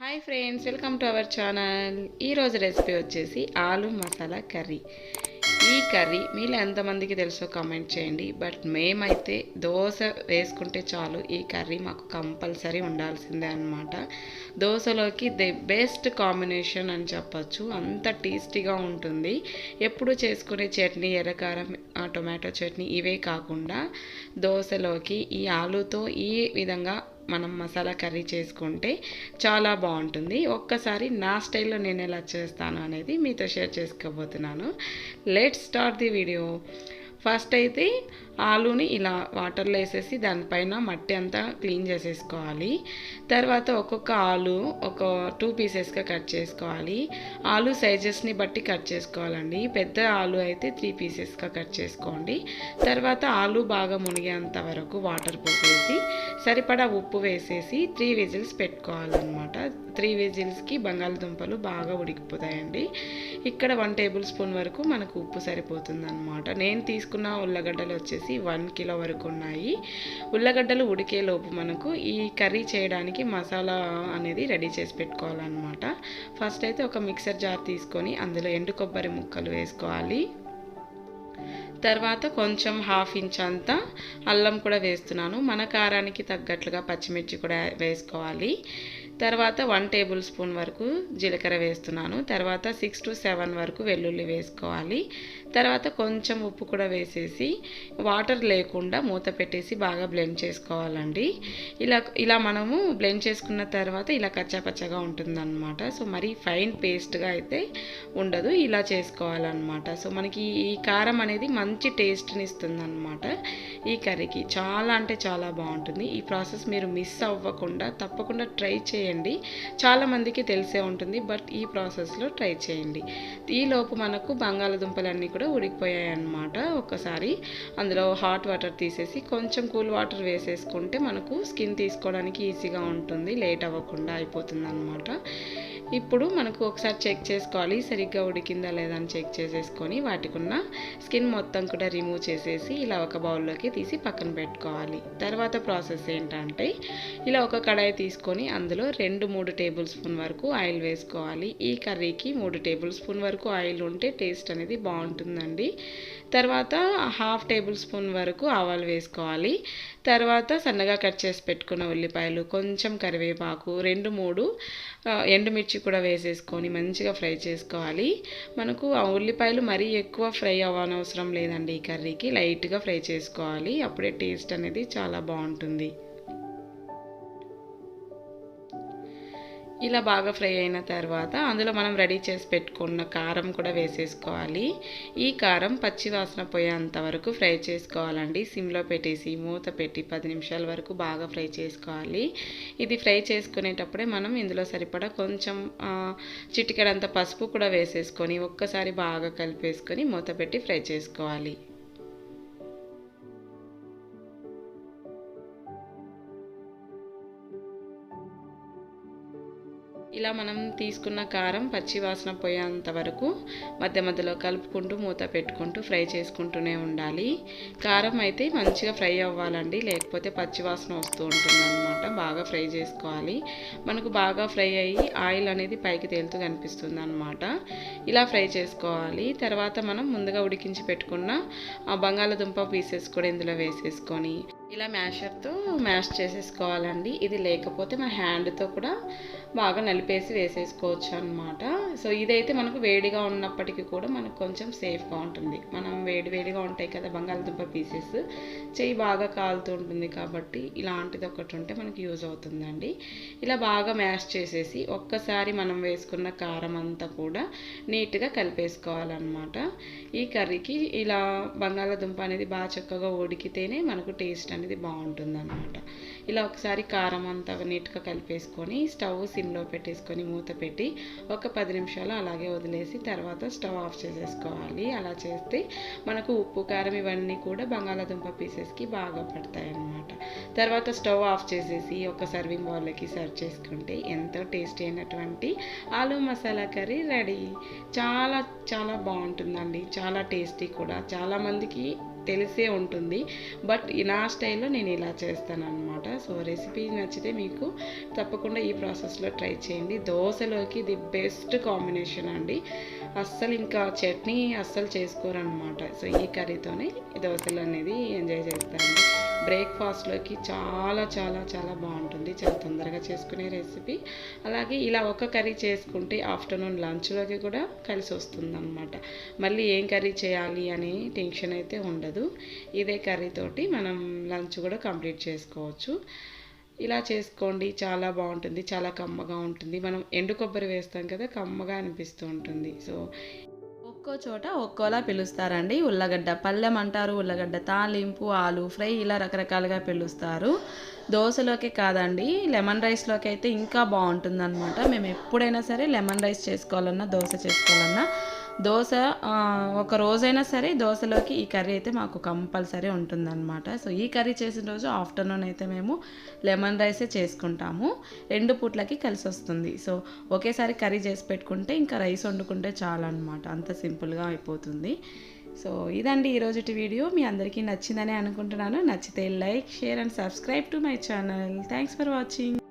Hi friends, welcome to our channel. ఈరోజు recipe వచ్చేసి ఆలు మసాలా కర్రీ. ఈ కర్రీ మీలో ఎంతమందికి తెలుసో కామెంట్ చేయండి. బట్ మేమైతే దోశ వేసుకుంటే చాలు ఈ కర్రీ మాకు కంపల్సరీ ఉండాల్సిందే అనమాట. దోశలోకి ది బెస్ట్ కాంబినేషన్ అని చెప్పచ్చు. అంత టేస్టీగా ఉంటుంది. ఎప్పుడు చేసుకునే చట్నీ, ఎర్రకారం, టొమాటో చట్నీ ఇవే కాకుండా దోశలోకి ఈ ఆలుతో ఈ విధంగా మనం మసాలా కర్రీ చేసుకుంటే చాలా బాగుంటుంది. ఒక్కసారి నా స్టైల్లో నేను ఎలా చేస్తాను అనేది మీతో షేర్ చేసుకోబోతున్నాను. Let's start the video. First అయితే ఆలుని ఇలా వాటర్లో వేసేసి దానిపైన మట్టి అంతా క్లీన్ చేసేసుకోవాలి. తర్వాత ఒక్కొక్క ఆలు ఒక 2 పీసెస్గా కట్ చేసుకోవాలి. ఆలు సైజెస్ని బట్టి కట్ చేసుకోవాలండి. పెద్ద ఆలు అయితే 3 పీసెస్గా కట్ చేసుకోండి. తర్వాత ఆలు బాగా మునిగేంత వరకు వాటర్ పోసేసి సరిపడా ఉప్పు వేసేసి 3 విజిల్స్ పెట్టుకోవాలన్నమాట. 3 విజిల్స్కి బంగాళదుంపలు బాగా ఉడికిపోతాయండి. ఇక్కడ 1 టేబుల్ స్పూన్ వరకు మనకు ఉప్పు సరిపోతుందన్నమాట. నేను తీసుకున్న ఉల్లగడ్డలు వచ్చేసి 1 కిలో వరకు ఉన్నాయి. ఉల్లగడ్డలు ఉడికేలోపు మనకు ఈ కర్రీ చేయడానికి మసాలా అనేది రెడీ చేసి పెట్టుకోవాలన్నమాట. ఫస్ట్ అయితే ఒక మిక్సర్ జార్ తీసుకొని అందులో ఎండు కొబ్బరి ముక్కలు వేసుకోవాలి. తర్వాత కొంచెం 1/2 ఇంచ్ అంతా అల్లం కూడా వేస్తున్నాను. మన కారానికి తగ్గట్లుగా పచ్చిమిర్చి కూడా వేసుకోవాలి. తర్వాత 1 టేబుల్ స్పూన్ వరకు జీలకర్ర వేస్తున్నాను. తర్వాత 6 to 7 వరకు వెల్లుల్లి వేసుకోవాలి. తర్వాత కొంచెం ఉప్పు కూడా వేసేసి వాటర్ లేకుండా మూత పెట్టేసి బాగా బ్లెండ్ చేసుకోవాలండి. ఇలా మనము బ్లెండ్ చేసుకున్న తర్వాత ఇలా కచ్చాపచ్చగా ఉంటుందన్నమాట. సో మరీ ఫైన్ పేస్ట్గా అయితే ఉండదు, ఇలా చేసుకోవాలన్నమాట. సో మనకి ఈ కారం అనేది మంచి టేస్ట్ని ఇస్తుంది అనమాట. ఈ కర్రీకి చాలా అంటే చాలా బాగుంటుంది. ఈ ప్రాసెస్ మీరు మిస్ అవ్వకుండా తప్పకుండా ట్రై చేయండి. చాలామందికి తెలిసే ఉంటుంది, బట్ ఈ ప్రాసెస్లో ట్రై చేయండి. ఈలోపు మనకు బంగాళదుంపలన్నీ కూడా ఉడికిపోయాయి అన్నమాట. ఒక్కసారి అందులో హాట్ వాటర్ తీసేసి కొంచెం కూల్ వాటర్ వేసేసుకుంటే మనకు స్కిన్ తీసుకోవడానికి ఈజీగా ఉంటుంది, లేట్ అవ్వకుండా అయిపోతుంది అన్నమాట. ఇప్పుడు మనకు ఒకసారి చెక్ చేసుకోవాలి సరిగ్గా ఉడికిందా లేదా అని చెక్ చేసేసుకొని వాటికి ఉన్న స్కిన్ మొత్తం కూడా రిమూవ్ చేసేసి ఇలా ఒక బౌల్లోకి తీసి పక్కన పెట్టుకోవాలి. తర్వాత ప్రాసెస్ ఏంటంటే ఇలా ఒక కడాయి తీసుకొని అందులో 2-3 టేబుల్ స్పూన్ వరకు ఆయిల్ వేసుకోవాలి. ఈ కర్రీకి 3 టేబుల్ స్పూన్ వరకు ఆయిల్ ఉంటే టేస్ట్ అనేది బాగుంటుందండి. తర్వాత 1/2 టేబుల్ స్పూన్ వరకు ఆవాలు వేసుకోవాలి. తర్వాత సన్నగా కట్ చేసి పెట్టుకున్న ఉల్లిపాయలు, కొంచెం కరివేపాకు, 2-3 ఎండుమిర్చి కూడా వేసేసుకొని మంచిగా ఫ్రై చేసుకోవాలి. మనకు ఆ ఉల్లిపాయలు మరీ ఎక్కువ ఫ్రై అవ్వనవసరం లేదండి. ఈ కర్రీకి లైట్గా ఫ్రై చేసుకోవాలి, అప్పుడే టేస్ట్ అనేది చాలా బాగుంటుంది. ఇలా బాగా ఫ్రై అయిన తర్వాత అందులో మనం రెడీ చేసి పెట్టుకున్న కారం కూడా వేసేసుకోవాలి. ఈ కారం పచ్చి వాసన పోయేంత వరకు ఫ్రై చేసుకోవాలండి. సిమ్లో పెట్టేసి మూత పెట్టి 10 నిమిషాల వరకు బాగా ఫ్రై చేసుకోవాలి. ఇది ఫ్రై చేసుకునేటప్పుడే మనం ఇందులో సరిపడా కొంచెం చిటికెడంత పసుపు కూడా వేసేసుకొని ఒక్కసారి బాగా కలిపేసుకొని మూత పెట్టి ఫ్రై చేసుకోవాలి. ఇలా మనం తీసుకున్న కారం పచ్చి వాసన పోయేంత వరకు మధ్య మధ్యలో కలుపుకుంటూ మూత పెట్టుకుంటూ ఫ్రై చేసుకుంటూనే ఉండాలి. కారం అయితే మంచిగా ఫ్రై అవ్వాలండి, లేకపోతే పచ్చి వాసన వస్తూ ఉంటుందన్నమాట. బాగా ఫ్రై చేసుకోవాలి. మనకు బాగా ఫ్రై అయ్యి ఆయిల్ అనేది పైకి తేలుతూ కనిపిస్తుంది అనమాట. ఇలా ఫ్రై చేసుకోవాలి. తర్వాత మనం ముందుగా ఉడికించి పెట్టుకున్న బంగాళదుంప పీసెస్ కూడా ఇందులో వేసేసుకొని ఇలా మ్యాషర్తో మ్యాష్ చేసేసుకోవాలండి. ఇది లేకపోతే మన హ్యాండ్తో కూడా బాగా నలిపేసి వేసేసుకోవచ్చు అనమాట. సో ఇదైతే మనకు వేడిగా ఉన్నప్పటికీ కూడా మనకు కొంచెం సేఫ్గా ఉంటుంది. మనం వేడిగా ఉంటాయి కదా బంగాళదుంప పీసెస్, చెయ్యి బాగా కాలుతూ ఉంటుంది కాబట్టి ఇలాంటిది ఒకటి ఉంటే మనకి యూజ్ అవుతుందండి. ఇలా బాగా మ్యాష్ చేసేసి ఒక్కసారి మనం వేసుకున్న కారం అంతా కూడా నీట్గా కలిపేసుకోవాలన్నమాట. ఈ కర్రీకి ఇలా బంగాళదుంప అనేది బాగా చక్కగా ఉడికితేనే మనకు టేస్ట్ అనేది బాగుంటుందన్నమాట. ఇలా ఒకసారి కారం అంతా నీట్గా కలిపేసుకొని స్టవ్ సిమ్లో పెట్టేసుకొని మూత పెట్టి ఒక 10 నిమిషాలు అలాగే వదిలేసి తర్వాత స్టవ్ ఆఫ్ చేసేసుకోవాలి. అలా చేస్తే మనకు ఉప్పు కారం ఇవన్నీ కూడా బంగాళాదుంప పీసెస్కి బాగా పడతాయి అన్నమాట. తర్వాత స్టవ్ ఆఫ్ చేసేసి ఒక సర్వింగ్ బౌల్లోకి సర్వ్ చేసుకుంటే ఎంతో టేస్టీ అయినటువంటి ఆలు మసాలా కర్రీ రెడీ. చాలా చాలా బాగుంటుందండి, చాలా టేస్టీ కూడా. చాలామందికి తెలిసే ఉంటుంది. బట్ నా స్టైల్లో నేను ఇలా చేస్తాను అనమాట. సో రెసిపీ నచ్చితే మీకు తప్పకుండా ఈ ప్రాసెస్లో ట్రై చేయండి. దోశలోకి ది బెస్ట్ కాంబినేషన్ అండి. అస్సలు ఇంకా చట్నీ అస్సలు చేసుకోరనమాట. సో ఈ కర్రీతోనే దోశలు అనేది ఎంజాయ్ చేస్తాను. బ్రేక్ఫాస్ట్లోకి చాలా చాలా చాలా బాగుంటుంది. చాలా తొందరగా చేసుకునే రెసిపీ. అలాగే ఇలా ఒక కర్రీ చేసుకుంటే ఆఫ్టర్నూన్ లంచ్లోకి కూడా కలిసి వస్తుంది అనమాట. మళ్ళీ ఏం కర్రీ చేయాలి అనే టెన్షన్ అయితే ఉండదు. ఇదే కర్రీతోటి మనం లంచ్ కూడా కంప్లీట్ చేసుకోవచ్చు. ఇలా చేసుకోండి, చాలా బాగుంటుంది, చాలా కమ్మగా ఉంటుంది. మనం ఎండు కొబ్బరి వేస్తాం కదా, కమ్మగా అనిపిస్తూ ఉంటుంది. సో ఒక్కో చోట ఒక్కోలా పిలుస్తారండి. ఉల్లగడ్డ పళ్ళెం అంటారు, ఉల్లగడ్డ తాలింపు, ఆలు ఫ్రై, ఇలా రకరకాలుగా పిలుస్తారు. దోశలోకే కాదండి, లెమన్ రైస్లోకి అయితే ఇంకా బాగుంటుంది అనమాట. మేము ఎప్పుడైనా సరే లెమన్ రైస్ చేసుకోవాలన్నా, దోశ చేసుకోవాలన్నా, దోశ ఒక రోజైనా సరే దోశలోకి ఈ కర్రీ అయితే మాకు కంపల్సరీ ఉంటుందన్నమాట. సో ఈ కర్రీ చేసిన రోజు ఆఫ్టర్నూన్ అయితే మేము లెమన్ రైసే చేసుకుంటాము. 2 పూట్లకి కలిసి వస్తుంది. సో ఒకేసారి కర్రీ చేసి పెట్టుకుంటే ఇంకా రైస్ వండుకుంటే చాలు అనమాట. అంత సింపుల్గా అయిపోతుంది. సో ఇదండి ఈరోజుటి వీడియో. మీ అందరికీ నచ్చిందని అనుకుంటున్నాను. నచ్చితే like, share and subscribe to my channel. Thanks for watching.